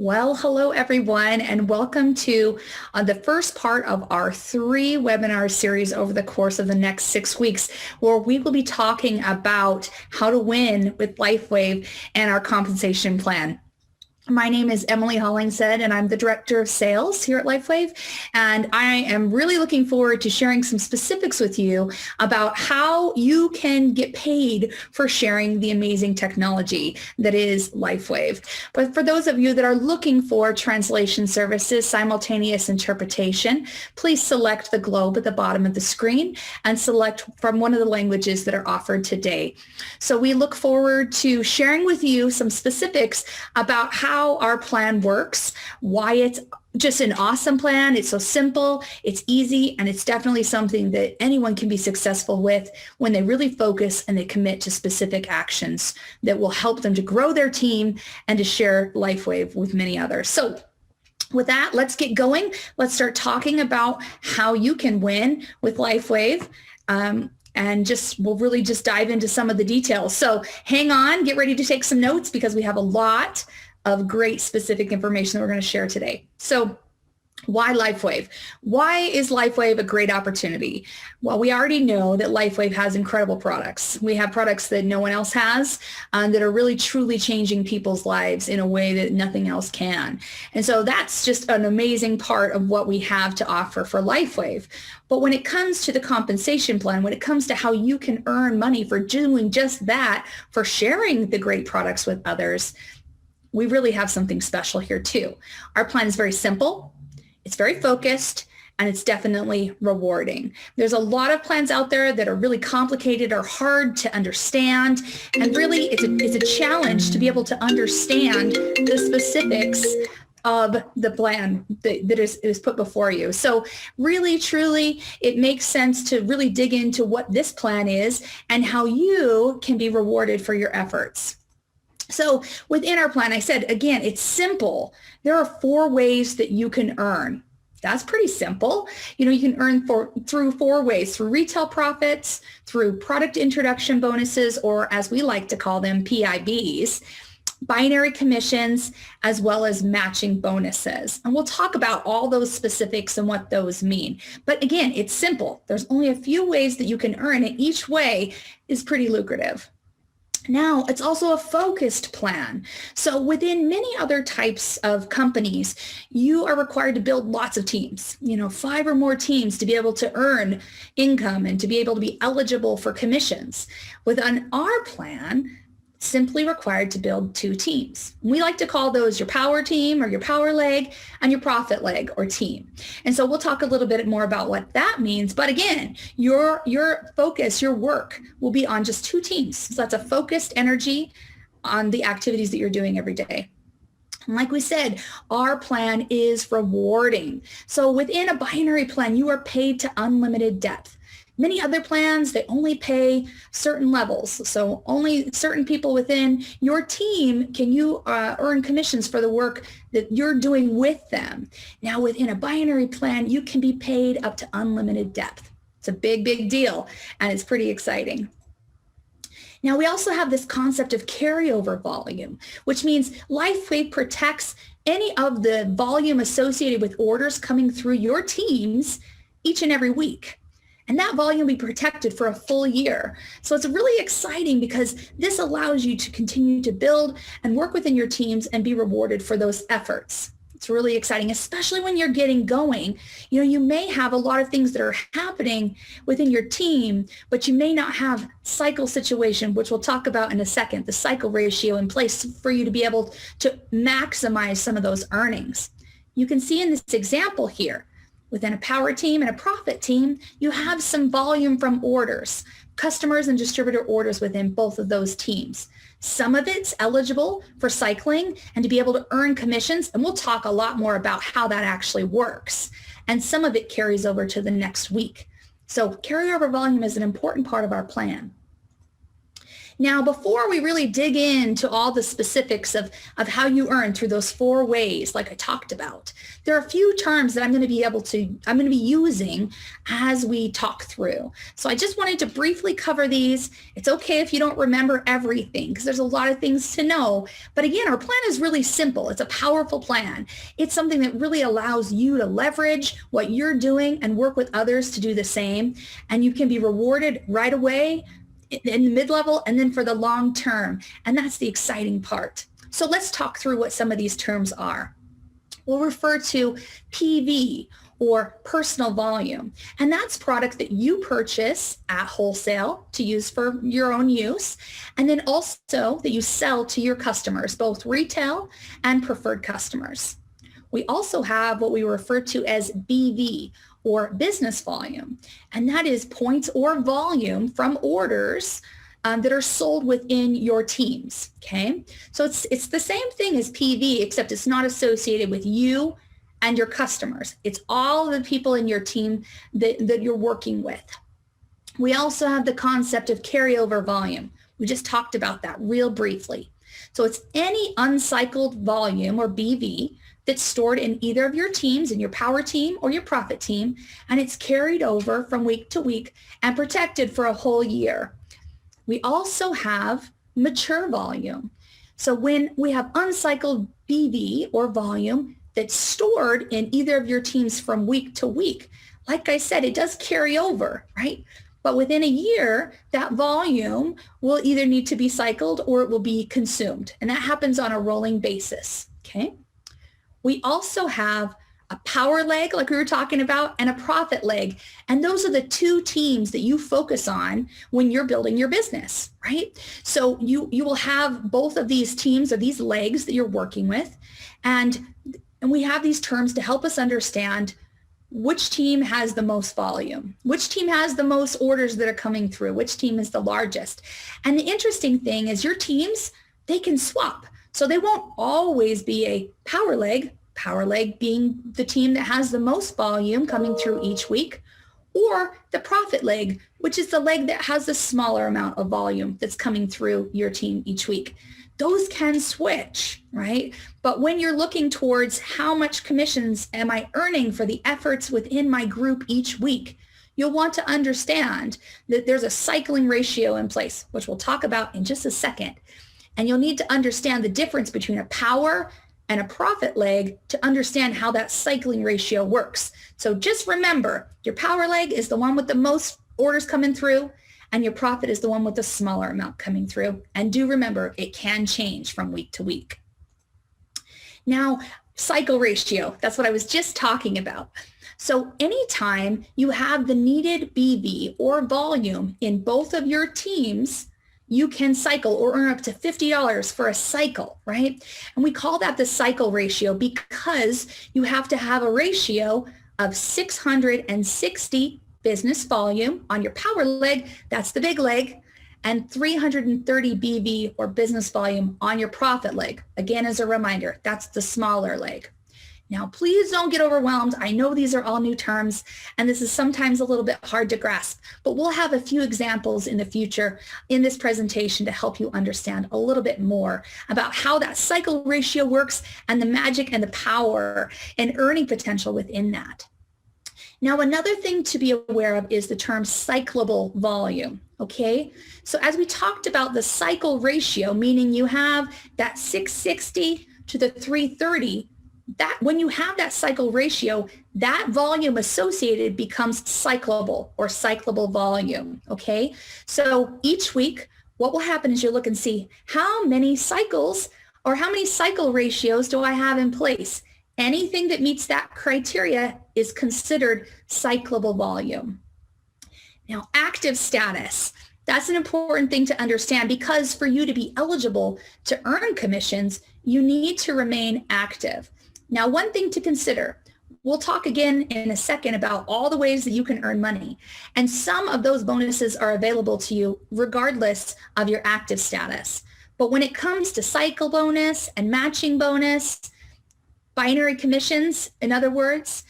Well, hello everyone, and welcome to the first part of our 3 webinar series over the course of the next 6 weeks, where we will be talking about how to win with LifeWave and our compensation plan. My name is Emily Hollingshead, and I'm the Director of Sales here at LifeWave, and I am really looking forward to sharing some specifics with you about how you can get paid for sharing the amazing technology that is LifeWave. But for those of you that are looking for translation services, simultaneous interpretation, please select the globe at the bottom of the screen and select from one of the languages that are offered today. So we look forward to sharing with you some specifics about how our plan works, why it's just an awesome plan. It's so simple, it's easy, and it's definitely something that anyone can be successful with when they really focus and they commit to specific actions that will help them to grow their team and to share LifeWave with many others. So with that, let's get going. Let's start talking about how you can win with LifeWave. And we'll really just dive into some of the details. So hang on, get ready to take some notes because we have a lot of great specific information that we're going to share today. So why LifeWave? Why is LifeWave a great opportunity? Well, we already know that LifeWave has incredible products. We have products that no one else has that are really truly changing people's lives in a way that nothing else can. And so that's just an amazing part of what we have to offer for LifeWave. But when it comes to the compensation plan, when it comes to how you can earn money for doing just that, for sharing the great products with others, we really have something special here too. Our plan is very simple, it's very focused, and it's definitely rewarding. There's a lot of plans out there that are really complicated or hard to understand, and really it's a challenge to be able to understand the specifics of the plan that is put before you. So really, truly, it makes sense to really dig into what this plan is and how you can be rewarded for your efforts. So within our plan, I said, again, it's simple. There are 4 ways that you can earn. That's pretty simple. You can earn through 4 ways: through retail profits, through product introduction bonuses, or as we like to call them, PIBs, binary commissions, as well as matching bonuses. And we'll talk about all those specifics and what those mean. But again, it's simple. There's only a few ways that you can earn, and each way is pretty lucrative. Now, it's also a focused plan. So within many other types of companies, you are required to build lots of teams, 5 or more teams to be able to earn income and to be able to be eligible for commissions. Within our plan, simply required to build 2 teams. We like to call those your power team or your power leg and your profit leg or team. And so we'll talk a little bit more about what that means. But again, your focus, your work will be on just 2 teams. So that's a focused energy on the activities that you're doing every day. And like we said, our plan is rewarding. So within a binary plan, you are paid to unlimited depth. Many other plans, they only pay certain levels. So only certain people within your team can you earn commissions for the work that you're doing with them. Now within a binary plan, you can be paid up to unlimited depth. It's a big, big deal, and it's pretty exciting. Now we also have this concept of carryover volume, which means LifeWave protects any of the volume associated with orders coming through your teams each and every week. And that volume will be protected for a full year. So it's really exciting because this allows you to continue to build and work within your teams and be rewarded for those efforts. It's really exciting, especially when you're getting going. You may have a lot of things that are happening within your team, but you may not have cycle situation, which we'll talk about in a second, the cycle ratio in place for you to be able to maximize some of those earnings. You can see in this example here, within a power team and a profit team, you have some volume from orders, customers and distributor orders within both of those teams. Some of it's eligible for cycling and to be able to earn commissions, and we'll talk a lot more about how that actually works. And some of it carries over to the next week. So carryover volume is an important part of our plan. Now, before we really dig into all the specifics of how you earn through those 4 ways, like I talked about, there are a few terms that I'm going to be using as we talk through. So I just wanted to briefly cover these. It's okay if you don't remember everything because there's a lot of things to know. But again, our plan is really simple. It's a powerful plan. It's something that really allows you to leverage what you're doing and work with others to do the same. And you can be rewarded right away in the mid-level and then for the long term. And that's the exciting part. So let's talk through what some of these terms are. We'll refer to PV or personal volume. And that's product that you purchase at wholesale to use for your own use. And then also that you sell to your customers, both retail and preferred customers. We also have what we refer to as BV or business volume. And that is points or volume from orders that are sold within your teams, okay? So it's the same thing as PV, except it's not associated with you and your customers. It's all the people in your team that you're working with. We also have the concept of carryover volume. We just talked about that real briefly. So it's any uncycled volume or BV that's stored in either of your teams, in your power team or your profit team, and it's carried over from week to week and protected for a whole year. We also have mature volume. So when we have uncycled BV or volume that's stored in either of your teams from week to week, like I said, it does carry over, right? But within a year, that volume will either need to be cycled or it will be consumed. And that happens on a rolling basis, okay? We also have a power leg, like we were talking about, and a profit leg. And those are the 2 teams that you focus on when you're building your business, right? So you will have both of these teams or these legs that you're working with. And we have these terms to help us understand which team has the most volume, which team has the most orders that are coming through, which team is the largest. And the interesting thing is your teams, they can swap. So they won't always be a power leg being the team that has the most volume coming through each week, or the profit leg, which is the leg that has the smaller amount of volume that's coming through your team each week. Those can switch, right? But when you're looking towards how much commissions am I earning for the efforts within my group each week, you'll want to understand that there's a cycling ratio in place, which we'll talk about in just a second. And you'll need to understand the difference between a power and a profit leg to understand how that cycling ratio works. So just remember, your power leg is the one with the most orders coming through, and your profit is the one with the smaller amount coming through. And do remember, it can change from week to week. Now, cycle ratio, that's what I was just talking about. So anytime you have the needed BV or volume in both of your teams, you can cycle or earn up to $50 for a cycle, right? And we call that the cycle ratio because you have to have a ratio of 660 business volume on your power leg, that's the big leg, and 330 BV or business volume on your profit leg. Again, as a reminder, that's the smaller leg. Now, please don't get overwhelmed. I know these are all new terms, and this is sometimes a little bit hard to grasp, but we'll have a few examples in the future in this presentation to help you understand a little bit more about how that cycle ratio works and the magic and the power and earning potential within that. Now, another thing to be aware of is the term cyclable volume, okay? So as we talked about the cycle ratio, meaning you have that 660 to the 330, that when you have that cycle ratio, that volume associated becomes cyclable or cyclable volume, okay? So each week, what will happen is you'll look and see how many cycles or how many cycle ratios do I have in place? Anything that meets that criteria is considered cyclable volume. Now, active status. That's an important thing to understand because for you to be eligible to earn commissions, you need to remain active. Now, one thing to consider, we'll talk again in a second about all the ways that you can earn money. And some of those bonuses are available to you regardless of your active status. But when it comes to cycle bonus and matching bonus, binary commissions, in other words,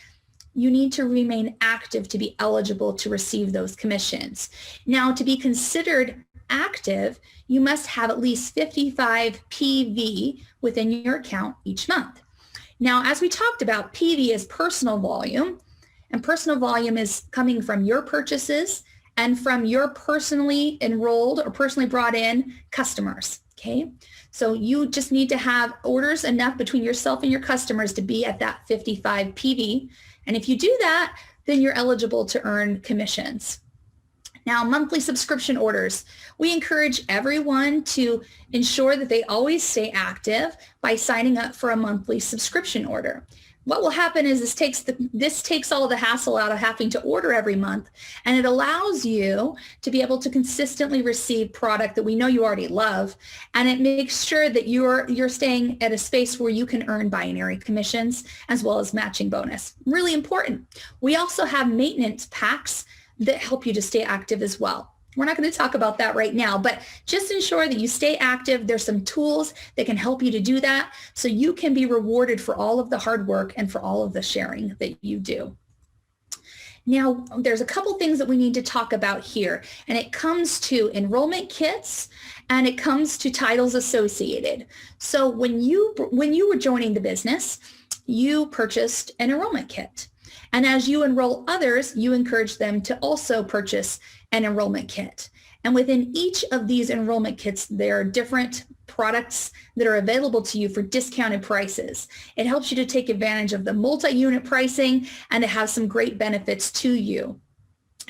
you need to remain active to be eligible to receive those commissions. Now, to be considered active, you must have at least 55 PV within your account each month. Now, as we talked about, PV is personal volume, and personal volume is coming from your purchases and from your personally enrolled or personally brought in customers, okay? So you just need to have orders enough between yourself and your customers to be at that 55 PV. And if you do that, then you're eligible to earn commissions. Now, monthly subscription orders. We encourage everyone to ensure that they always stay active by signing up for a monthly subscription order. What will happen is this takes all the hassle out of having to order every month, and it allows you to be able to consistently receive product that we know you already love, and it makes sure that you're staying at a space where you can earn binary commissions as well as matching bonus. Really important. We also have maintenance packs that help you to stay active as well. We're not going to talk about that right now, but just ensure that you stay active. There's some tools that can help you to do that so you can be rewarded for all of the hard work and for all of the sharing that you do. Now, there's a couple things that we need to talk about here, and it comes to enrollment kits and it comes to titles associated. So when you were joining the business, you purchased an enrollment kit. And as you enroll others, you encourage them to also purchase an enrollment kit. And within each of these enrollment kits, there are different products that are available to you for discounted prices. It helps you to take advantage of the multi-unit pricing and to have some great benefits to you.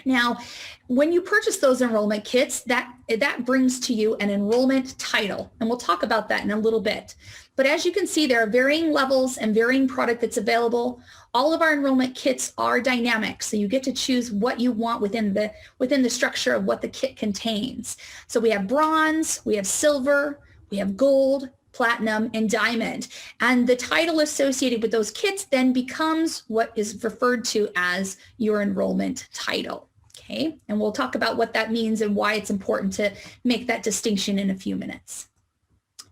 Now, when you purchase those enrollment kits, that brings to you an enrollment title, and we'll talk about that in a little bit. But as you can see, there are varying levels and varying product that's available. All of our enrollment kits are dynamic, so you get to choose what you want within the structure of what the kit contains. So we have bronze, we have silver, we have gold, platinum, and diamond. And the title associated with those kits then becomes what is referred to as your enrollment title. Okay, and we'll talk about what that means and why it's important to make that distinction in a few minutes.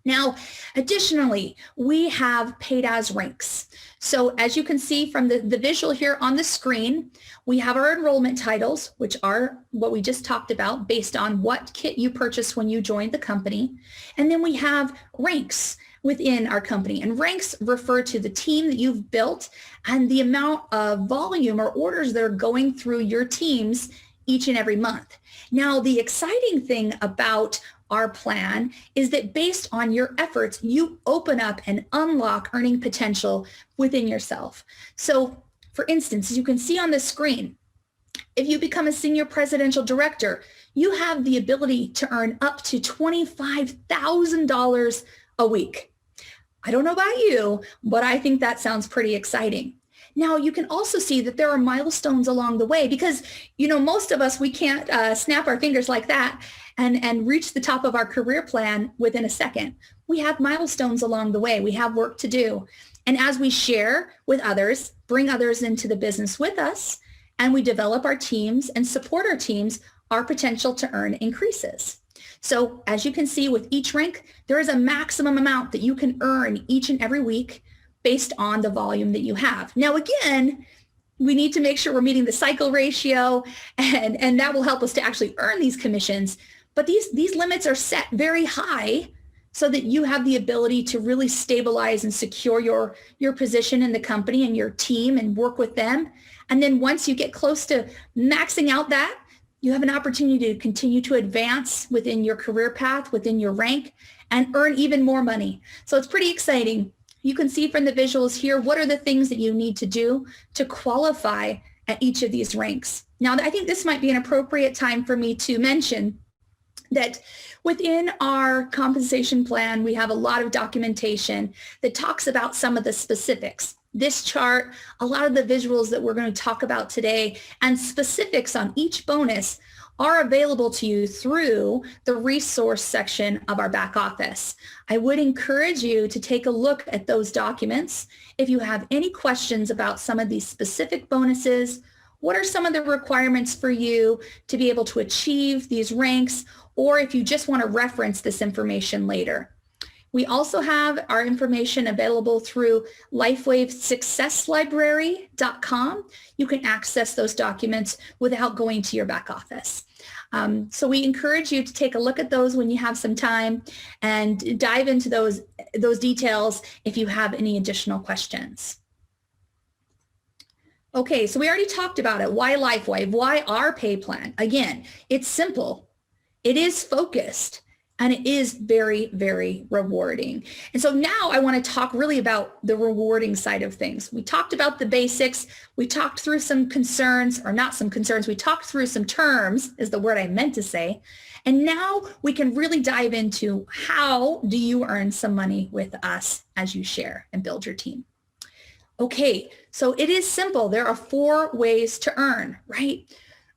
Now, additionally, we have paid as ranks. So as you can see from the visual here on the screen, we have our enrollment titles, which are what we just talked about based on what kit you purchased when you joined the company. And then we have ranks within our company, and ranks refer to the team that you've built and the amount of volume or orders that are going through your teams each and every month. Now, the exciting thing about our plan is that based on your efforts, you open up and unlock earning potential within yourself. So for instance, as you can see on the screen, if you become a senior presidential director, you have the ability to earn up to $25,000 a week. I don't know about you, but I think that sounds pretty exciting. Now, you can also see that there are milestones along the way because, most of us, we can't snap our fingers like that and reach the top of our career plan within a second. We have milestones along the way. We have work to do. And as we share with others, bring others into the business with us, and we develop our teams and support our teams, our potential to earn increases. So as you can see with each rank, there is a maximum amount that you can earn each and every week based on the volume that you have. Now, again, we need to make sure we're meeting the cycle ratio, and that will help us to actually earn these commissions. But these limits are set very high so that you have the ability to really stabilize and secure your position in the company and your team and work with them. And then once you get close to maxing out that, you have an opportunity to continue to advance within your career path, within your rank, and earn even more money. So it's pretty exciting. You can see from the visuals here, what are the things that you need to do to qualify at each of these ranks. Now, I think this might be an appropriate time for me to mention that within our compensation plan, we have a lot of documentation that talks about some of the specifics. This chart, a lot of the visuals that we're going to talk about today, and specifics on each bonus are available to you through the resource section of our back office. I would encourage you to take a look at those documents. If you have any questions about some of these specific bonuses, what are some of the requirements for you to be able to achieve these ranks, or if you just want to reference this information later. We also have our information available through LifeWaveSuccessLibrary.com. You can access those documents without going to your back office. So we encourage you to take a look at those when you have some time and dive into those details if you have any additional questions. Okay, so we already talked about it. Why LifeWave? Why our pay plan? Again, it's simple. It is focused. And it is very, very rewarding. And so now I want to talk really about the rewarding side of things. We talked about the basics. We talked through some concerns, or not some concerns. We talked through some terms, is the word I meant to say. And now we can really dive into how do you earn some money with us as you share and build your team. Okay, so it is simple. There are 4 ways to earn, right?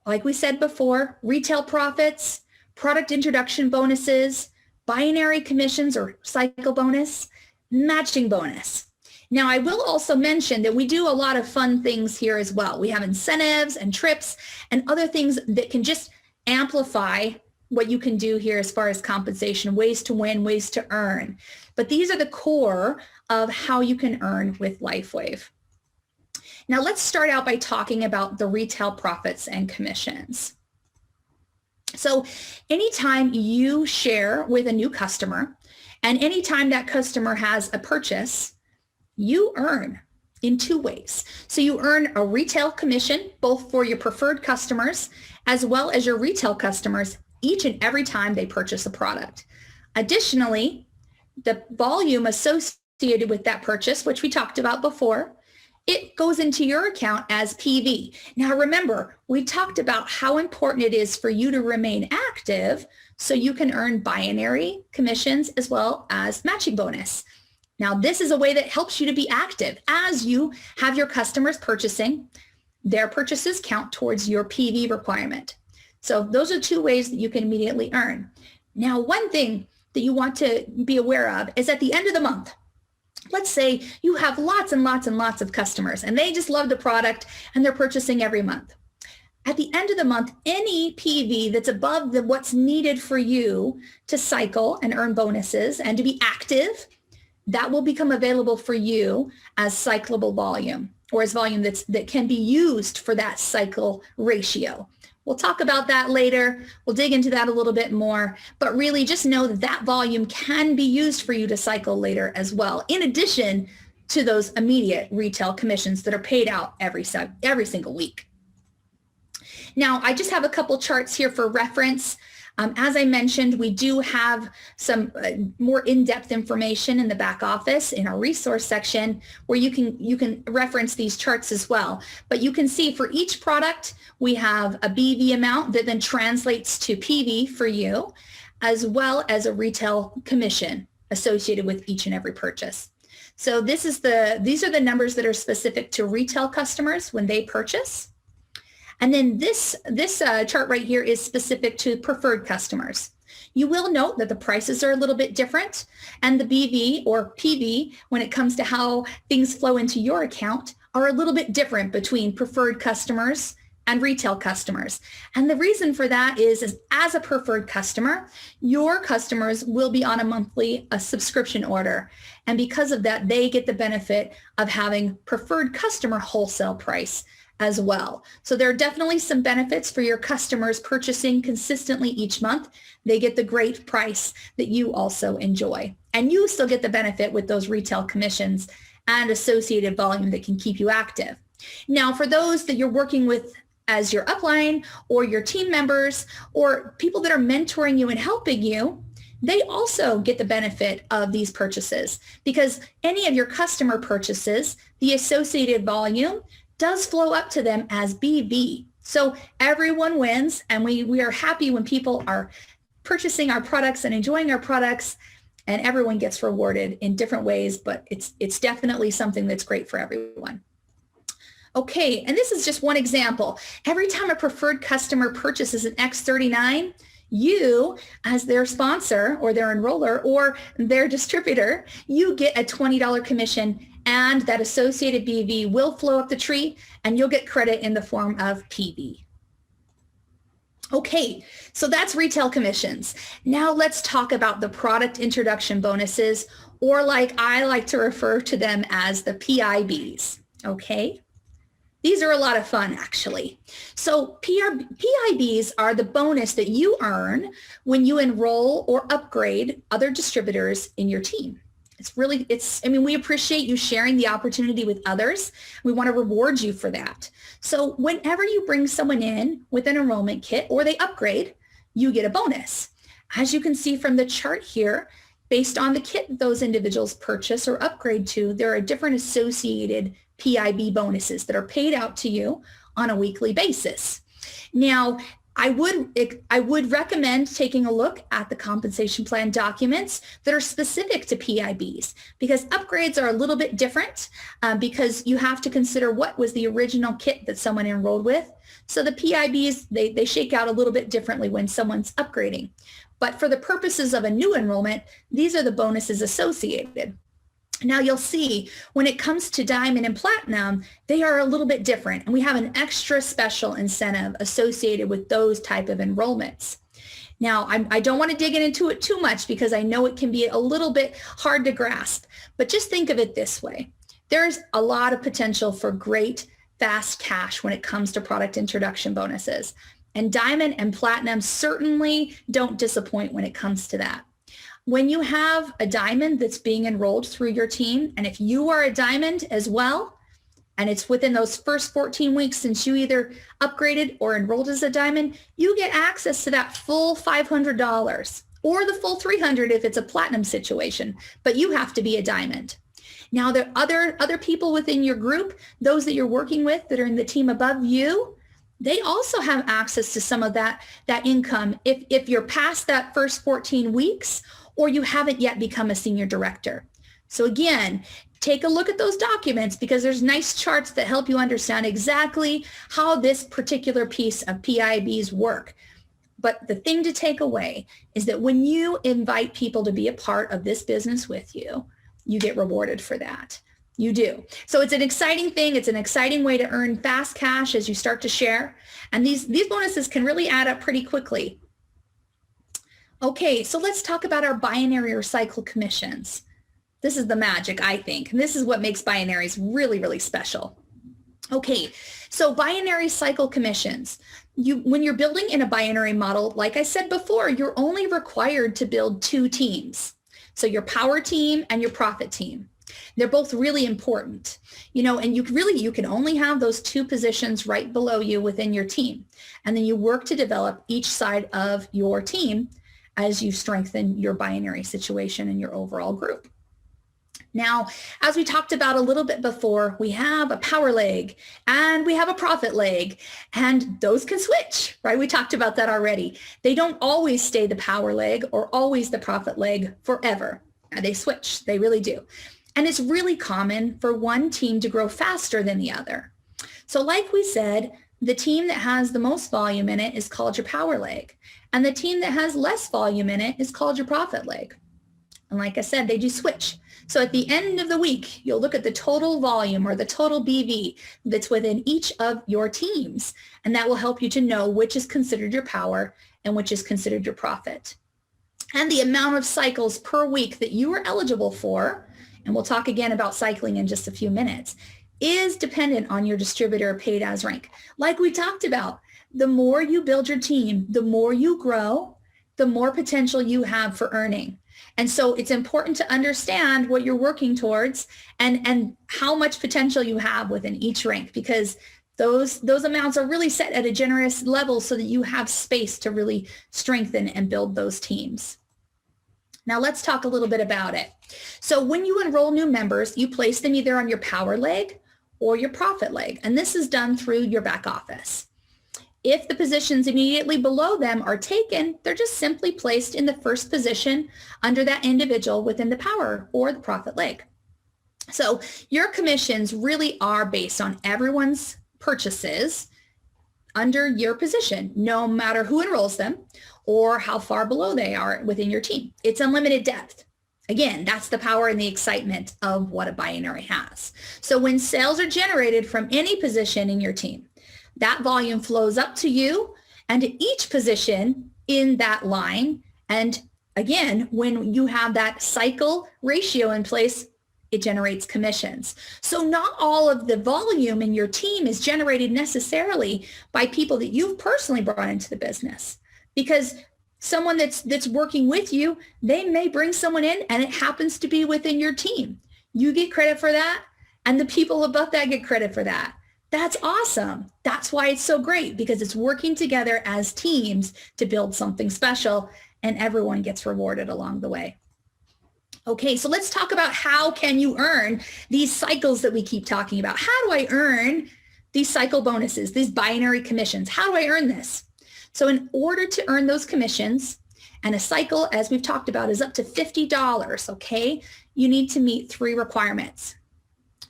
Like we said before, retail profits, product introduction bonuses, binary commissions or cycle bonus, matching bonus. Now, I will also mention that we do a lot of fun things here as well. We have incentives and trips and other things that can just amplify what you can do here as far as compensation, ways to win, ways to earn. But these are the core of how you can earn with LifeWave. Now, let's start out by talking about the retail profits and commissions. So anytime you share with a new customer and anytime that customer has a purchase, you earn in 2 ways. So you earn a retail commission, both for your preferred customers as well as your retail customers each and every time they purchase a product. Additionally, the volume associated with that purchase, which we talked about before, it goes into your account as PV. Now remember, we talked about how important it is for you to remain active so you can earn binary commissions as well as matching bonus. Now this is a way that helps you to be active as you have your customers purchasing. Their purchases count towards your PV requirement. So those are 2 ways that you can immediately earn. Now, one thing that you want to be aware of is at the end of the month, let's say you have lots and lots and lots of customers and they just love the product and they're purchasing every month. At the end of the month, any PV that's above what's needed for you to cycle and earn bonuses and to be active, that will become available for you as cyclable volume or as volume that can be used for that cycle ratio. We'll talk about that later. We'll dig into that a little bit more, but really just know that that volume can be used for you to cycle later as well, in addition to those immediate retail commissions that are paid out every single week. Now, I just have a couple charts here for reference. As I mentioned, we do have some more in-depth information in the back office in our resource section where you can reference these charts as well. But you can see for each product, we have a BV amount that then translates to PV for you, as well as a retail commission associated with each and every purchase. So these are the numbers that are specific to retail customers when they purchase. And then this chart right here is specific to preferred customers. You will note that the prices are a little bit different, and the BV or PV, when it comes to how things flow into your account, are a little bit different between preferred customers and retail customers. And the reason for that is as a preferred customer, your customers will be on a subscription order. And because of that, they get the benefit of having preferred customer wholesale price as well. So there are definitely some benefits for your customers purchasing consistently each month. They get the great price that you also enjoy. And you still get the benefit with those retail commissions and associated volume that can keep you active. Now, for those that you're working with as your upline or your team members or people that are mentoring you and helping you, they also get the benefit of these purchases because any of your customer purchases, the associated volume does flow up to them as BV. So everyone wins, and we are happy when people are purchasing our products and enjoying our products, and everyone gets rewarded in different ways, but it's definitely something that's great for everyone. Okay, and this is just one example. Every time a preferred customer purchases an X39, you, as their sponsor or their enroller or their distributor, you get a $20 commission, and that associated BV will flow up the tree and you'll get credit in the form of PV. Okay, so that's retail commissions. Now let's talk about the product introduction bonuses, or like I like to refer to them as the PIBs. Okay, these are a lot of fun, actually. So PIBs are the bonus that you earn when you enroll or upgrade other distributors in your team. We appreciate you sharing the opportunity with others. We want to reward you for that. So whenever you bring someone in with an enrollment kit or they upgrade, you get a bonus. As you can see from the chart here, based on the kit those individuals purchase or upgrade to, there are different associated PIB bonuses that are paid out to you on a weekly basis. Now, I would recommend taking a look at the compensation plan documents that are specific to PIBs, because upgrades are a little bit different because you have to consider what was the original kit that someone enrolled with. So the PIBs, they shake out a little bit differently when someone's upgrading. But for the purposes of a new enrollment, these are the bonuses associated. Now you'll see when it comes to Diamond and Platinum, they are a little bit different, and we have an extra special incentive associated with those type of enrollments. Now, I don't want to dig into it too much because I know it can be a little bit hard to grasp, but just think of it this way. There's a lot of potential for great fast cash when it comes to product introduction bonuses, and Diamond and Platinum certainly don't disappoint when it comes to that. When you have a diamond that's being enrolled through your team, and if you are a diamond as well, and it's within those first 14 weeks since you either upgraded or enrolled as a diamond, you get access to that full $500 or the full $300 if it's a platinum situation, but you have to be a diamond. Now, there are other people within your group, those that you're working with that are in the team above you, they also have access to some of that income if you're past that first 14 weeks or you haven't yet become a senior director. So again, take a look at those documents because there's nice charts that help you understand exactly how this particular piece of PIBs work. But the thing to take away is that when you invite people to be a part of this business with you, you get rewarded for that. You do. So it's an exciting thing. It's an exciting way to earn fast cash as you start to share. And these bonuses can really add up pretty quickly. Okay, so let's talk about our binary or cycle commissions. This is the magic, I think. And this is what makes binaries really, really special. Okay, so binary cycle commissions. When you're building in a binary model, like I said before, you're only required to build 2 teams. So your power team and your profit team. They're both really important, and you can only have those 2 positions right below you within your team. And then you work to develop each side of your team as you strengthen your binary situation and your overall group. Now, as we talked about a little bit before, we have a power leg and we have a profit leg, and those can switch, right? We talked about that already. They don't always stay the power leg or always the profit leg forever. They switch, they really do. And it's really common for one team to grow faster than the other. So like we said, the team that has the most volume in it is called your power leg, and the team that has less volume in it is called your profit leg. And like I said, they do switch. So at the end of the week, you'll look at the total volume or the total BV that's within each of your teams, and that will help you to know which is considered your power and which is considered your profit. And the amount of cycles per week that you are eligible for, and we'll talk again about cycling in just a few minutes, is dependent on your distributor paid as rank. Like we talked about, the more you build your team, the more you grow, the more potential you have for earning. And so it's important to understand what you're working towards and how much potential you have within each rank, because those amounts are really set at a generous level so that you have space to really strengthen and build those teams. Now let's talk a little bit about it. So when you enroll new members, you place them either on your power leg or your profit leg, and this is done through your back office. If the positions immediately below them are taken, they're just simply placed in the first position under that individual within the power or the profit leg. So your commissions really are based on everyone's purchases under your position, no matter who enrolls them or how far below they are within your team. It's unlimited depth. Again, that's the power and the excitement of what a binary has. So when sales are generated from any position in your team, that volume flows up to you, and each position in that line. And again, when you have that cycle ratio in place, it generates commissions. So not all of the volume in your team is generated necessarily by people that you've personally brought into the business, because someone that's working with you, they may bring someone in and it happens to be within your team. You get credit for that, and the people above that get credit for that. That's awesome. That's why it's so great, because it's working together as teams to build something special, and everyone gets rewarded along the way. Okay, so let's talk about how can you earn these cycles that we keep talking about. How do I earn these cycle bonuses, these binary commissions? How do I earn this? So in order to earn those commissions, and a cycle, as we've talked about, is up to $50, okay? You need to meet 3 requirements.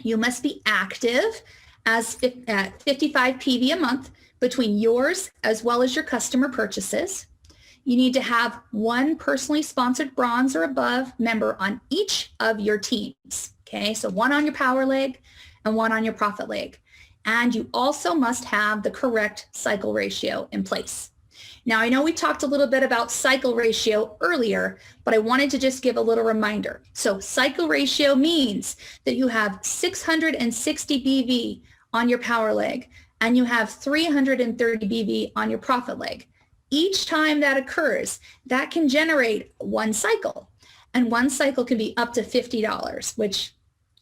You must be active at 55 PV a month between yours as well as your customer purchases. You need to have 1 personally sponsored bronze or above member on each of your teams, okay? So 1 on your power leg and 1 on your profit leg. And you also must have the correct cycle ratio in place. Now, I know we talked a little bit about cycle ratio earlier, but I wanted to just give a little reminder. So cycle ratio means that you have 660 BV on your power leg and you have 330 BV on your profit leg. Each time that occurs, that can generate 1 cycle, and 1 cycle can be up to $50, which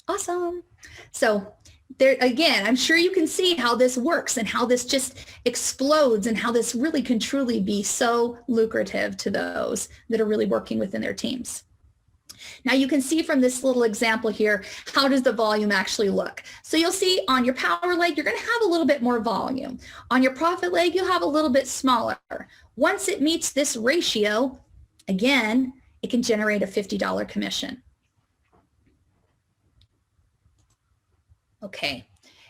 awesome. So there again, I'm sure you can see how this works and how this just explodes and how this really can truly be so lucrative to those that are really working within their teams. Now you can see from this little example here, how does the volume actually look? So you'll see on your power leg, you're going to have a little bit more volume. On your profit leg, you'll have a little bit smaller. Once it meets this ratio, again, it can generate a $50 commission. Okay,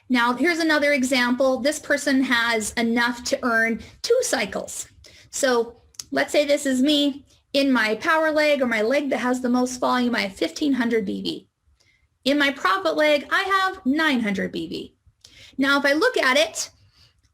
now here's another example. This person has enough to earn 2 cycles. So let's say this is me. In my power leg, or my leg that has the most volume, I have 1500 BV. In my profit leg, I have 900 BV. Now, if I look at it,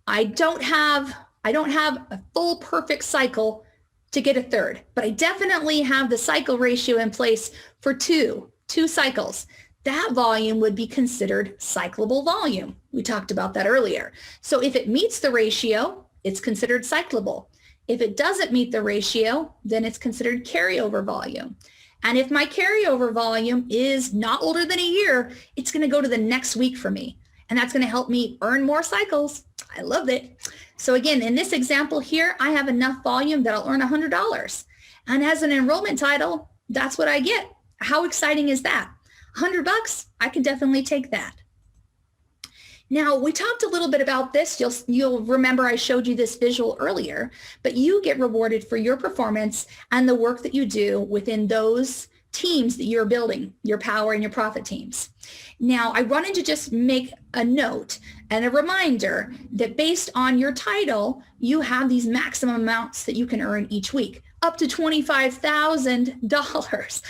I don't have a full perfect cycle to get a third, but I definitely have the cycle ratio in place for two cycles. That volume would be considered cyclable volume. We talked about that earlier. So if it meets the ratio, it's considered cyclable. If it doesn't meet the ratio, then it's considered carryover volume. And if my carryover volume is not older than a year, it's going to go to the next week for me. And that's going to help me earn more cycles. I love it. So again, in this example here, I have enough volume that I'll earn $100. And as an enrollment title, that's what I get. How exciting is that? $100, I can definitely take that. Now, we talked a little bit about this. You'll remember I showed you this visual earlier, but you get rewarded for your performance and the work that you do within those teams that you're building, your power and your profit teams. Now, I wanted to just make a note and a reminder that based on your title, you have these maximum amounts that you can earn each week, up to $25,000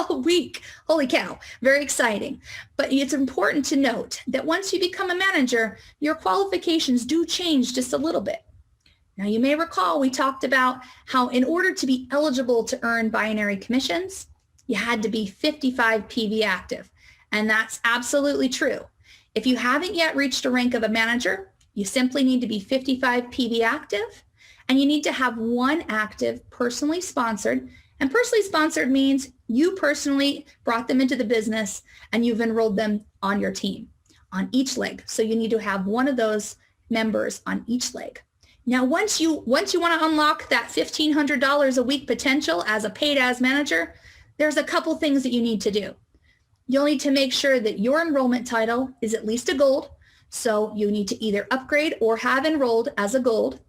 a week. Holy cow, very exciting. But it's important to note that once you become a manager, your qualifications do change just a little bit. Now, you may recall we talked about how in order to be eligible to earn binary commissions, you had to be 55 PV active. And that's absolutely true. If you haven't yet reached a rank of a manager, you simply need to be 55 PV active, and you need to have 1 active personally sponsored. And personally sponsored means you personally brought them into the business and you've enrolled them on your team on each leg. So you need to have 1 of those members on each leg. Now, once you want to unlock that $1,500 a week potential as a paid as manager, there's a couple things that you need to do. You'll need to make sure that your enrollment title is at least a gold. So you need to either upgrade or have enrolled as a gold.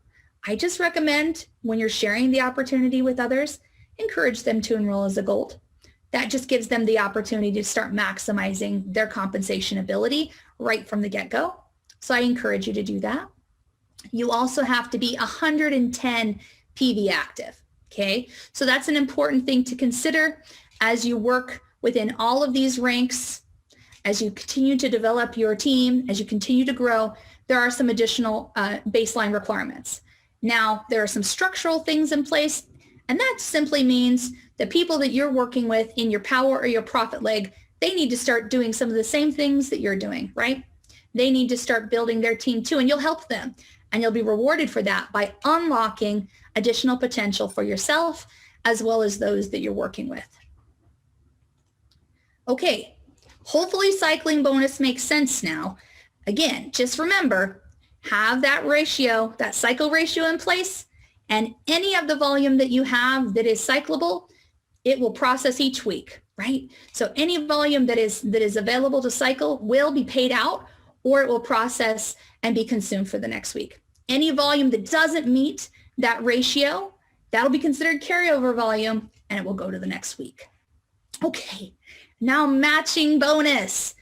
I just recommend when you're sharing the opportunity with others, encourage them to enroll as a gold. That just gives them the opportunity to start maximizing their compensation ability right from the get-go. So I encourage you to do that. You also have to be 110 PV active, okay? So that's an important thing to consider as you work within all of these ranks. As you continue to develop your team, as you continue to grow, there are some additional baseline requirements. Now, there are some structural things in place, and that simply means the people that you're working with in your power or your profit leg, they need to start doing some of the same things that you're doing, right? They need to start building their team too, and you'll help them. And you'll be rewarded for that by unlocking additional potential for yourself as well as those that you're working with. Okay, hopefully cycling bonus makes sense now. Again, just remember, have that ratio, that cycle ratio in place, and any of the volume that you have that is cyclable, it will process each week, right? So any volume that is available to cycle will be paid out, or it will process and be consumed for the next week. Any volume that doesn't meet that ratio, that'll be considered carryover volume, and it will go to the next week. Okay, now matching bonus.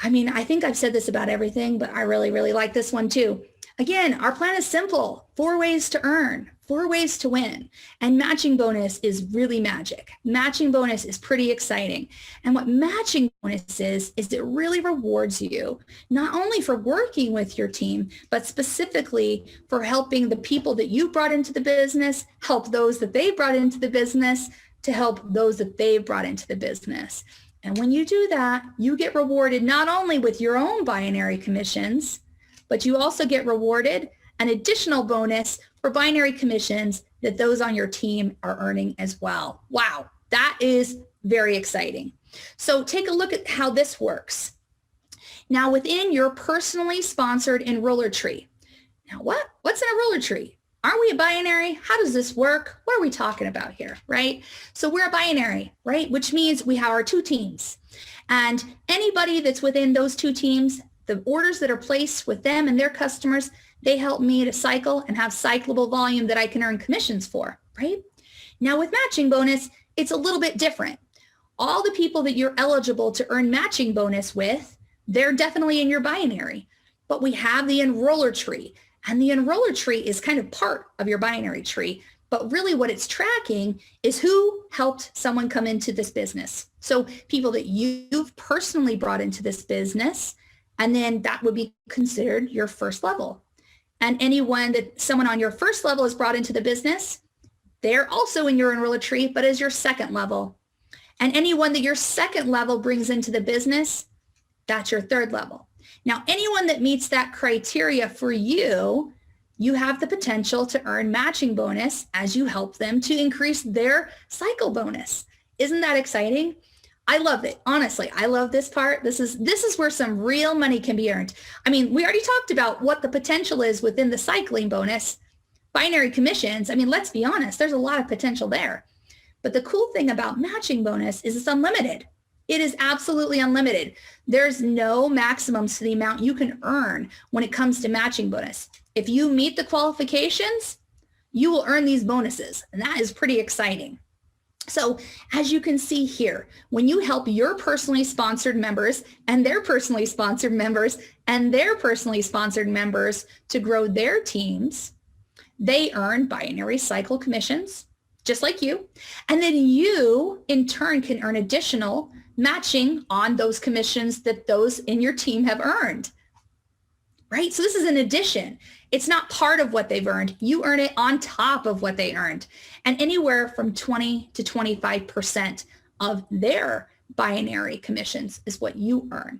I mean, I think I've said this about everything, but I really, really like this one too. Again, our plan is simple. 4 ways to earn, 4 ways to win. And matching bonus is really magic. Matching bonus is pretty exciting. And what matching bonus is it really rewards you, not only for working with your team, but specifically for helping the people that you brought into the business, help those that they brought into the business, to help those that they've brought into the business. And when you do that, you get rewarded not only with your own binary commissions, but you also get rewarded an additional bonus for binary commissions that those on your team are earning as well. Wow, that is very exciting. So take a look at how this works. Now within your personally sponsored enroller tree. Now what's an enroller tree? Aren't we a binary? How does this work? What are we talking about here, right? So we're a binary, right? Which means we have our 2 teams. And anybody that's within those 2 teams, the orders that are placed with them and their customers, they help me to cycle and have cyclable volume that I can earn commissions for, right? Now with matching bonus, it's a little bit different. All the people that you're eligible to earn matching bonus with, they're definitely in your binary. But we have the enroller tree, and the enroller tree is kind of part of your binary tree. But really what it's tracking is who helped someone come into this business. So people that you've personally brought into this business, and then that would be considered your first level. And anyone that someone on your first level is brought into the business, they're also in your enroller tree, but as your second level. And anyone that your second level brings into the business, that's your third level. Now, anyone that meets that criteria for you, you have the potential to earn matching bonus as you help them to increase their cycle bonus. Isn't that exciting? I love it. Honestly, I love this part. This is where some real money can be earned. I mean, we already talked about what the potential is within the cycling bonus, binary commissions. I mean, let's be honest, there's a lot of potential there. But the cool thing about matching bonus is it's unlimited. It is absolutely unlimited. There's no maximums to the amount you can earn when it comes to matching bonus. If you meet the qualifications, you will earn these bonuses, and that is pretty exciting. So as you can see here, when you help your personally sponsored members and their personally sponsored members and their personally sponsored members to grow their teams, they earn binary cycle commissions, just like you. And then you, in turn, can earn additional matching on those commissions that those in your team have earned, right? So this is an addition. It's not part of what they've earned. You earn it on top of what they earned. And anywhere from 20 to 25% of their binary commissions is what you earn.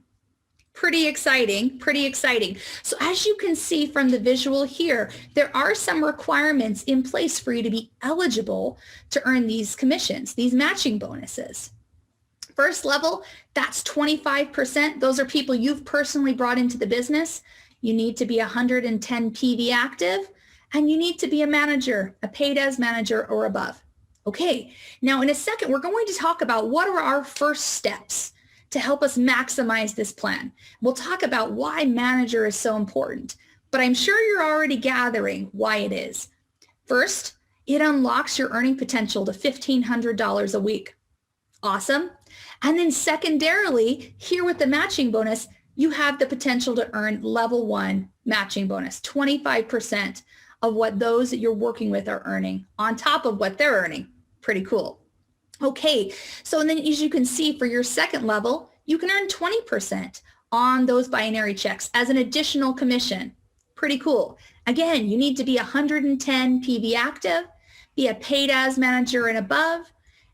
Pretty exciting, pretty exciting. So as you can see from the visual here, there are some requirements in place for you to be eligible to earn these commissions, these matching bonuses. First level, that's 25%. Those are people you've personally brought into the business. You need to be 110 PV active, and you need to be a manager, a paid as manager or above. Okay, now in a second, we're going to talk about what are our first steps to help us maximize this plan. We'll talk about why manager is so important, but I'm sure you're already gathering why it is. First, it unlocks your earning potential to $1,500 a week. Awesome. And then secondarily, here with the matching bonus, you have the potential to earn level 1 matching bonus, 25% of what those that you're working with are earning on top of what they're earning. Pretty cool. Okay, so then as you can see for your second level, you can earn 20% on those binary checks as an additional commission. Pretty cool. Again, you need to be 110 PV active, be a paid as manager and above,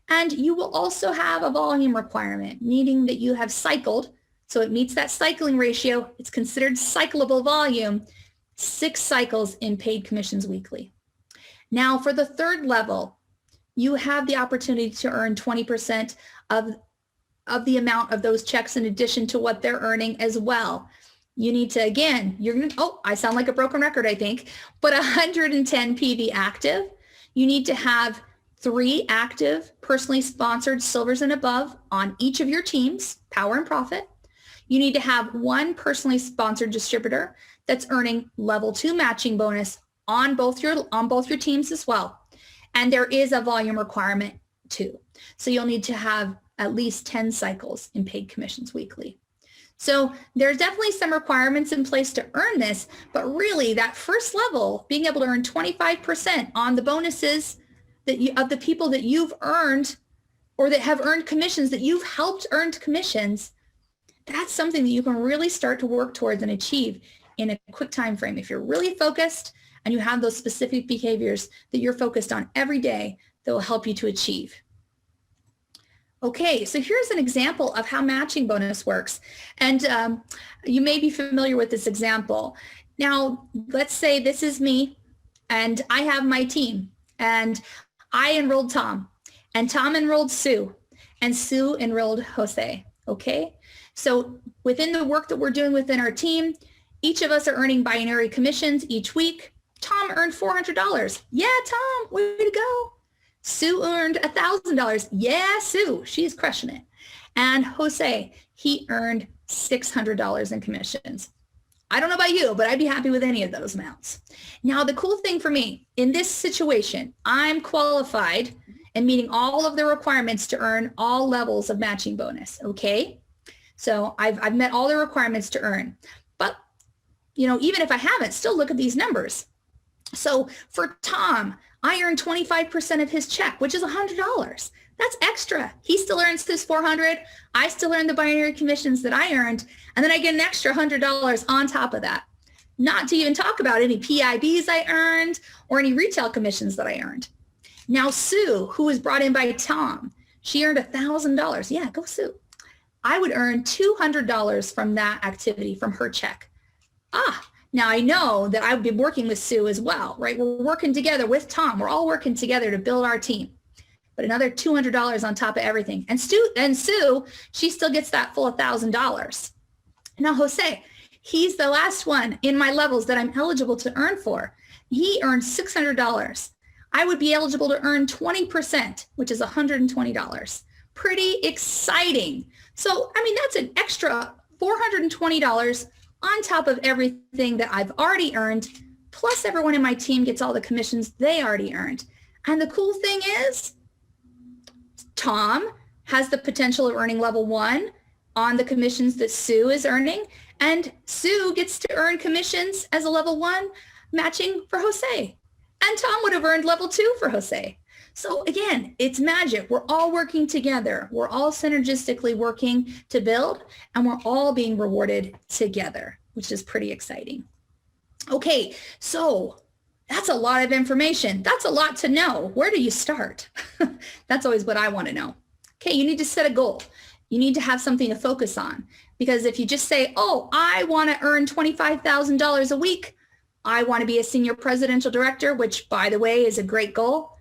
and you will also have a volume requirement, meaning that you have cycled, so it meets that cycling ratio. It's considered cyclable volume, 6 cycles in paid commissions weekly. Now for the third level, you have the opportunity to earn 20% of the amount of those checks in addition to what they're earning as well. You need to, again, I sound like a broken record, I think, but 110 PV active. You need to have 3 active, personally sponsored silvers and above on each of your teams, power and profit. You need to have 1 personally sponsored distributor that's earning level 2 matching bonus on both your teams as well. And there is a volume requirement too. So you'll need to have at least 10 cycles in paid commissions weekly. So there's definitely some requirements in place to earn this, but really that first level, being able to earn 25% on the bonuses of the people that you've earned or that have earned commissions, that you've helped earn commissions, that's something that you can really start to work towards and achieve in a quick time frame. If you're really focused and you have those specific behaviors that you're focused on every day that will help you to achieve. Okay, so here's an example of how matching bonus works. And you may be familiar with this example. Now, let's say this is me and I have my team and I enrolled Tom and Tom enrolled Sue and Sue enrolled Jose, okay? So within the work that we're doing within our team, each of us are earning binary commissions each week. Tom earned $400. Yeah, Tom, way to go. Sue earned $1,000. Yeah, Sue, she's crushing it. And Jose, he earned $600 in commissions. I don't know about you, but I'd be happy with any of those amounts. Now, the cool thing for me, in this situation, I'm qualified and meeting all of the requirements to earn all levels of matching bonus, okay? So I've met all the requirements to earn. But, even if I haven't, still look at these numbers. So for Tom, I earned 25% of his check, which is $100. That's extra. He still earns his $400. I still earn the binary commissions that I earned. And then I get an extra $100 on top of that. Not to even talk about any PIBs I earned or any retail commissions that I earned. Now, Sue, who was brought in by Tom, she earned $1,000. Yeah, go Sue. I would earn $200 from that activity, from her check. Now I know that I would be working with Sue as well, right? We're working together with Tom. We're all working together to build our team. But another $200 on top of everything. And Sue, she still gets that full $1,000. Now Jose, he's the last one in my levels that I'm eligible to earn for. He earned $600. I would be eligible to earn 20%, which is $120. Pretty exciting. So, that's an extra $420 on top of everything that I've already earned, plus everyone in my team gets all the commissions they already earned. And the cool thing is, Tom has the potential of earning level 1 on the commissions that Sue is earning, and Sue gets to earn commissions as a level 1 matching for Jose. And Tom would have earned level 2 for Jose. So again, it's magic. We're all working together. We're all synergistically working to build, and we're all being rewarded together, which is pretty exciting. Okay, so that's a lot of information. That's a lot to know. Where do you start? That's always what I want to know. Okay, you need to set a goal. You need to have something to focus on, because if you just say, oh, I want to earn $25,000 a week, I want to be a senior presidential director, which by the way is a great goal.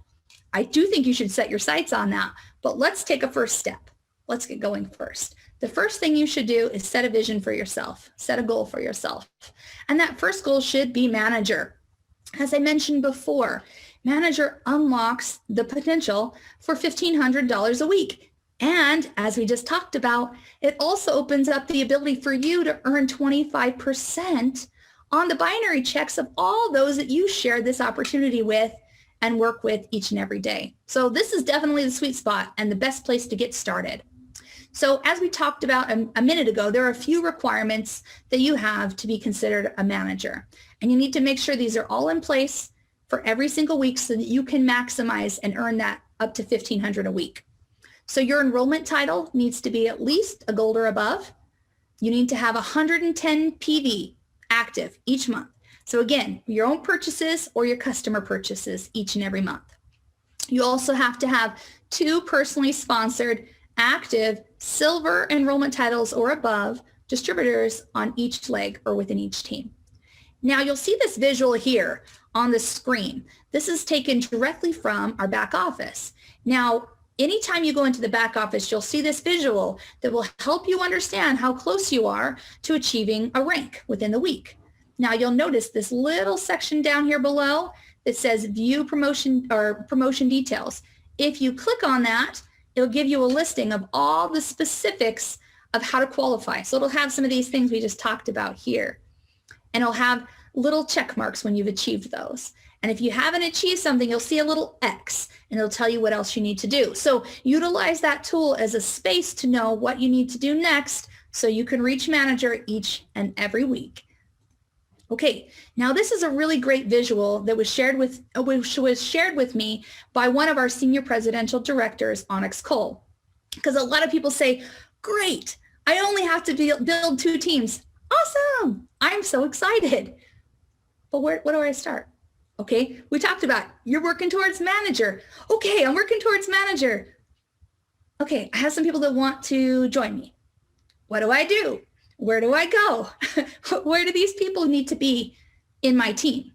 I do think you should set your sights on that, but let's take a first step. Let's get going first. The first thing you should do is set a vision for yourself, set a goal for yourself. And that first goal should be manager. As I mentioned before, manager unlocks the potential for $1,500 a week. And as we just talked about, it also opens up the ability for you to earn 25% on the binary checks of all those that you share this opportunity with and work with each and every day. So this is definitely the sweet spot and the best place to get started. So as we talked about a minute ago, there are a few requirements that you have to be considered a manager. And you need to make sure these are all in place for every single week so that you can maximize and earn that up to $1,500 a week. So your enrollment title needs to be at least a gold or above. You need to have 110 PV active each month. So again, your own purchases or your customer purchases each and every month. You also have to have 2 personally sponsored active silver enrollment titles or above distributors on each leg or within each team. Now you'll see this visual here on the screen. This is taken directly from our back office. Now, anytime you go into the back office, you'll see this visual that will help you understand how close you are to achieving a rank within the week. Now you'll notice this little section down here below that says view promotion or promotion details. If you click on that, it'll give you a listing of all the specifics of how to qualify. So it'll have some of these things we just talked about here. And it'll have little check marks when you've achieved those. And if you haven't achieved something, you'll see a little X and it'll tell you what else you need to do. So utilize that tool as a space to know what you need to do next so you can reach manager each and every week. Okay, now this is a really great visual that was shared with me by one of our senior presidential directors, Onyx Cole. Because a lot of people say, great, I only have to build 2 teams. Awesome, I'm so excited. But where do I start? Okay, we talked about you're working towards manager. Okay, I'm working towards manager. Okay, I have some people that want to join me. What do I do? Where do I go? Where do these people need to be in my team?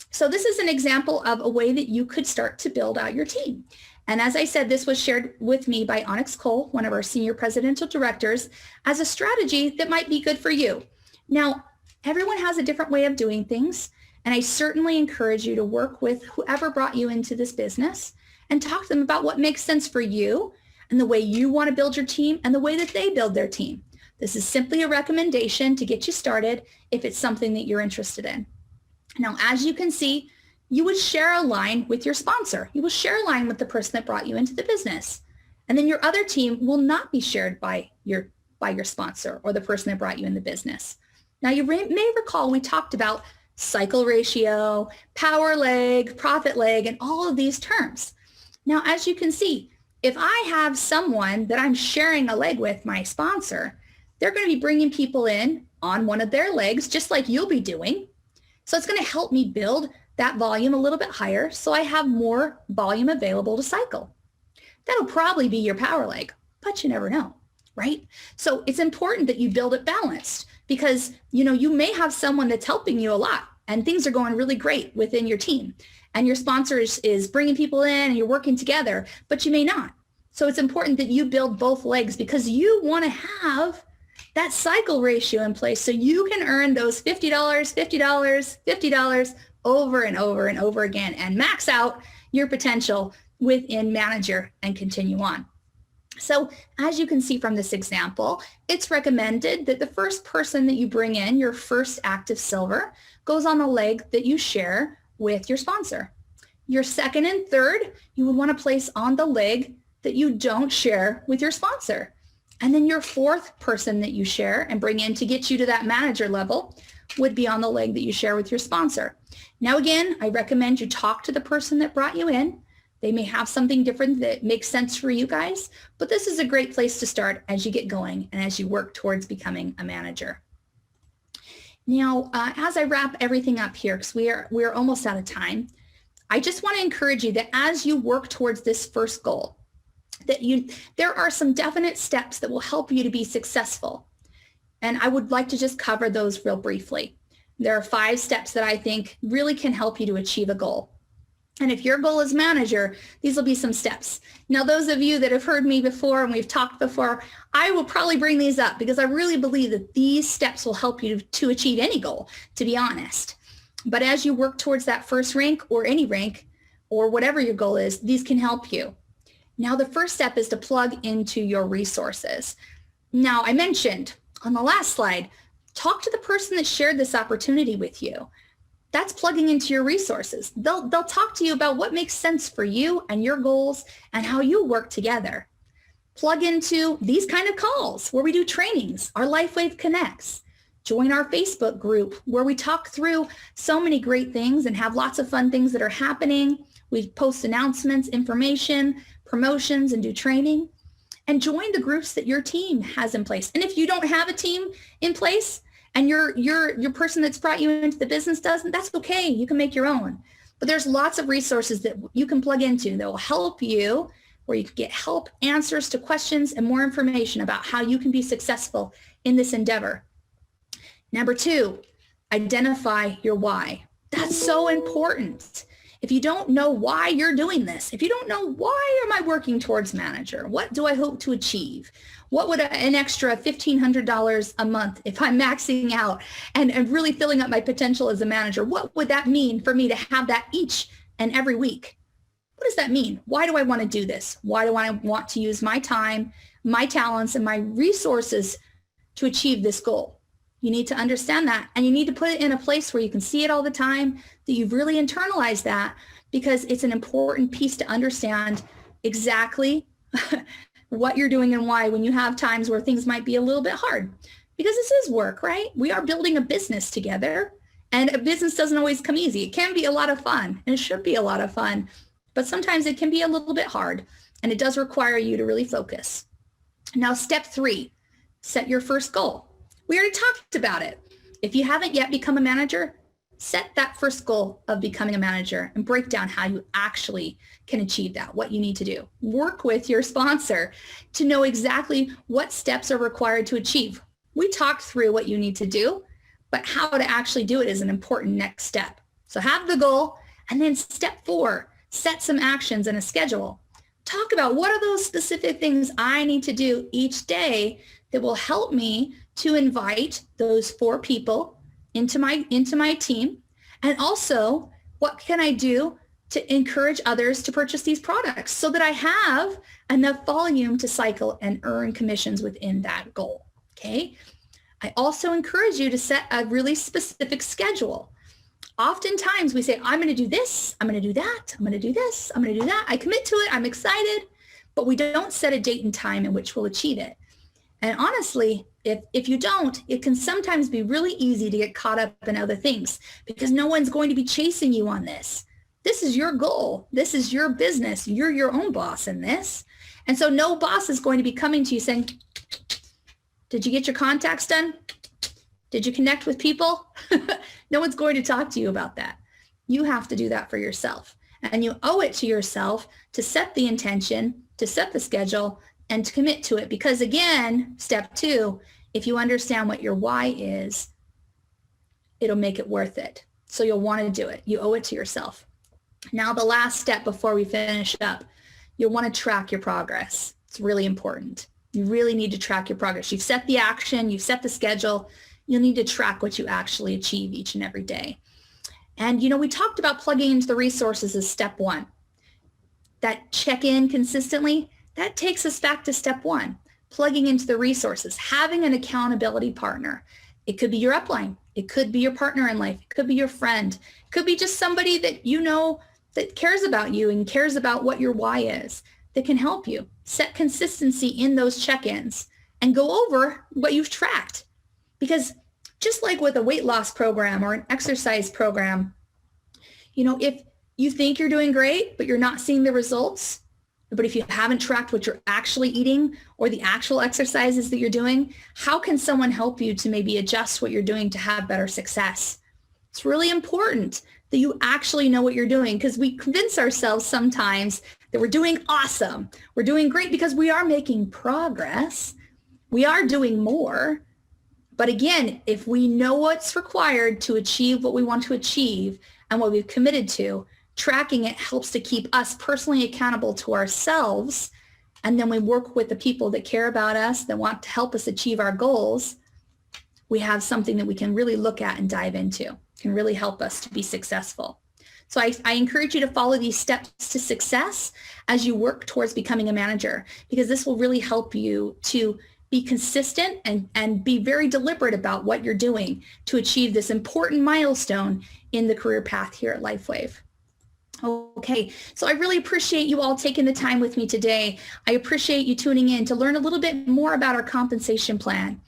So this is an example of a way that you could start to build out your team. And as I said, this was shared with me by Onyx Cole, one of our senior presidential directors, as a strategy that might be good for you. Now, everyone has a different way of doing things. And I certainly encourage you to work with whoever brought you into this business and talk to them about what makes sense for you and the way you want to build your team and the way that they build their team. This is simply a recommendation to get you started if it's something that you're interested in. Now, as you can see, you would share a line with your sponsor. You will share a line with the person that brought you into the business. And then your other team will not be shared by your sponsor or the person that brought you in the business. Now, you may recall we talked about cycle ratio, power leg, profit leg, and all of these terms. Now, as you can see, if I have someone that I'm sharing a leg with, my sponsor, they're going to be bringing people in on one of their legs, just like you'll be doing. So it's going to help me build that volume a little bit higher so I have more volume available to cycle. That'll probably be your power leg, but you never know, right? So it's important that you build it balanced because, you may have someone that's helping you a lot and things are going really great within your team and your sponsor is bringing people in and you're working together, but you may not. So it's important that you build both legs because you want to have that cycle ratio in place so you can earn those $50, $50, $50 over and over and over again and max out your potential within manager and continue on. So as you can see from this example, it's recommended that the first person that you bring in, your first active silver, goes on the leg that you share with your sponsor. Your second and third, you would want to place on the leg that you don't share with your sponsor. And then your fourth person that you share and bring in to get you to that manager level would be on the leg that you share with your sponsor. Now, again, I recommend you talk to the person that brought you in. They may have something different that makes sense for you guys, but this is a great place to start as you get going and as you work towards becoming a manager. Now, as I wrap everything up here, because we are almost out of time, I just want to encourage you that as you work towards this first goal, there are some definite steps that will help you to be successful. And I would like to just cover those real briefly. There are 5 steps that I think really can help you to achieve a goal. And if your goal is manager, these will be some steps. Now, those of you that have heard me before and we've talked before, I will probably bring these up because I really believe that these steps will help you to achieve any goal, to be honest. But as you work towards that first rank or any rank or whatever your goal is, these can help you. Now, the first step is to plug into your resources. Now, I mentioned on the last slide, talk to the person that shared this opportunity with you. That's plugging into your resources. They'll talk to you about what makes sense for you and your goals and how you work together. Plug into these kind of calls where we do trainings, our LifeWave Connects. Join our Facebook group where we talk through so many great things and have lots of fun things that are happening. We post announcements, information, promotions, and do training. And join the groups that your team has in place. And if you don't have a team in place, and your person that's brought you into the business doesn't, that's okay. You can make your own. But there's lots of resources that you can plug into that will help you, where you can get help, answers to questions, and more information about how you can be successful in this endeavor. Number 2, identify your why. That's so important. If you don't know why you're doing this, if you don't know why am I working towards manager, what do I hope to achieve? What would an extra $1,500 a month if I'm maxing out and really filling up my potential as a manager, what would that mean for me to have that each and every week? What does that mean? Why do I want to do this? Why do I want to use my time, my talents, and my resources to achieve this goal? You need to understand that, and you need to put it in a place where you can see it all the time, that you've really internalized that, because it's an important piece to understand exactly what you're doing and why when you have times where things might be a little bit hard. Because this is work, right? We are building a business together, and a business doesn't always come easy. It can be a lot of fun, and it should be a lot of fun, but sometimes it can be a little bit hard, and it does require you to really focus. Now, step 3, set your first goal. We already talked about it. If you haven't yet become a manager, set that first goal of becoming a manager and break down how you actually can achieve that, what you need to do. Work with your sponsor to know exactly what steps are required to achieve. We talked through what you need to do, but how to actually do it is an important next step. So have the goal, and then step 4, set some actions and a schedule. Talk about what are those specific things I need to do each day that will help me to invite those 4 people into my team. And also, what can I do to encourage others to purchase these products so that I have enough volume to cycle and earn commissions within that goal, okay? I also encourage you to set a really specific schedule. Oftentimes we say, I'm going to do this, I'm going to do that, I'm going to do this, I'm going to do that. I commit to it, I'm excited, but we don't set a date and time in which we'll achieve it. And honestly, if you don't, it can sometimes be really easy to get caught up in other things because no one's going to be chasing you on this. This is your goal. This is your business. You're your own boss in this. And so no boss is going to be coming to you saying, did you get your contacts done? Did you connect with people? No one's going to talk to you about that. You have to do that for yourself. And you owe it to yourself to set the intention, to set the schedule, and to commit to it. Because again, step 2, if you understand what your why is, it'll make it worth it. So you'll want to do it. You owe it to yourself. Now, the last step before we finish up, you'll want to track your progress. It's really important. You really need to track your progress. You've set the action, you've set the schedule. You'll need to track what you actually achieve each and every day. And, we talked about plugging into the resources as step 1. That check in consistently, that takes us back to step 1, plugging into the resources, having an accountability partner. It could be your upline. It could be your partner in life. It could be your friend. It could be just somebody that you know that cares about you and cares about what your why is, that can help you. Set consistency in those check-ins and go over what you've tracked. Because just like with a weight loss program or an exercise program, if you think you're doing great, but you're not seeing the results, but if you haven't tracked what you're actually eating or the actual exercises that you're doing, how can someone help you to maybe adjust what you're doing to have better success? It's really important that you actually know what you're doing, because we convince ourselves sometimes that we're doing awesome. We're doing great because we are making progress. We are doing more. But again, if we know what's required to achieve what we want to achieve and what we've committed to, tracking it helps to keep us personally accountable to ourselves. And then we work with the people that care about us, that want to help us achieve our goals. We have something that we can really look at and dive into, can really help us to be successful. So I encourage you to follow these steps to success as you work towards becoming a manager, because this will really help you to be consistent and be very deliberate about what you're doing to achieve this important milestone in the career path here at LifeWave. Okay, so I really appreciate you all taking the time with me today. I appreciate you tuning in to learn a little bit more about our compensation plan.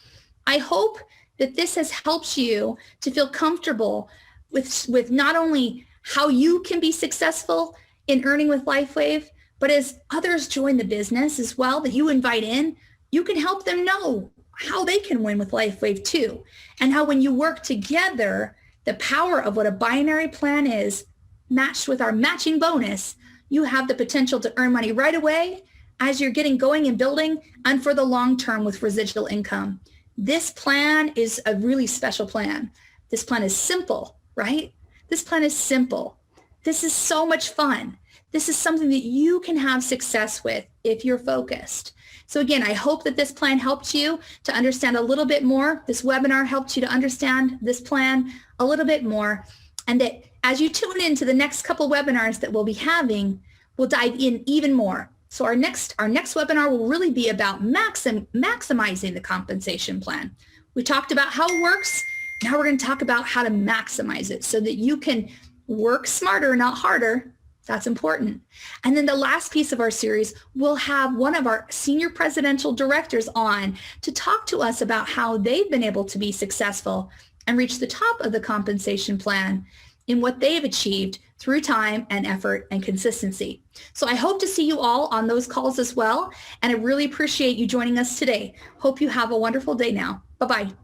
I hope that this has helped you to feel comfortable with not only how you can be successful in earning with LifeWave, but as others join the business as well that you invite in, you can help them know how they can win with LifeWave too. And how when you work together, the power of what a binary plan is matched with our matching bonus, you have the potential to earn money right away as you're getting going and building, and for the long term with residual income. This plan is a really special plan. This plan is simple, right? This plan is simple. This is so much fun. This is something that you can have success with if you're focused. So again, I hope that this plan helped you to understand a little bit more. This webinar helped you to understand this plan a little bit more. And that as you tune into the next couple webinars that we'll be having, we'll dive in even more. So our next webinar will really be about maximizing the compensation plan. We talked about how it works. Now we're going to talk about how to maximize it so that you can work smarter, not harder. That's important. And then the last piece of our series, we'll have one of our senior presidential directors on to talk to us about how they've been able to be successful and reach the top of the compensation plan in what they've achieved through time and effort and consistency. So I hope to see you all on those calls as well. And I really appreciate you joining us today. Hope you have a wonderful day now. Bye-bye.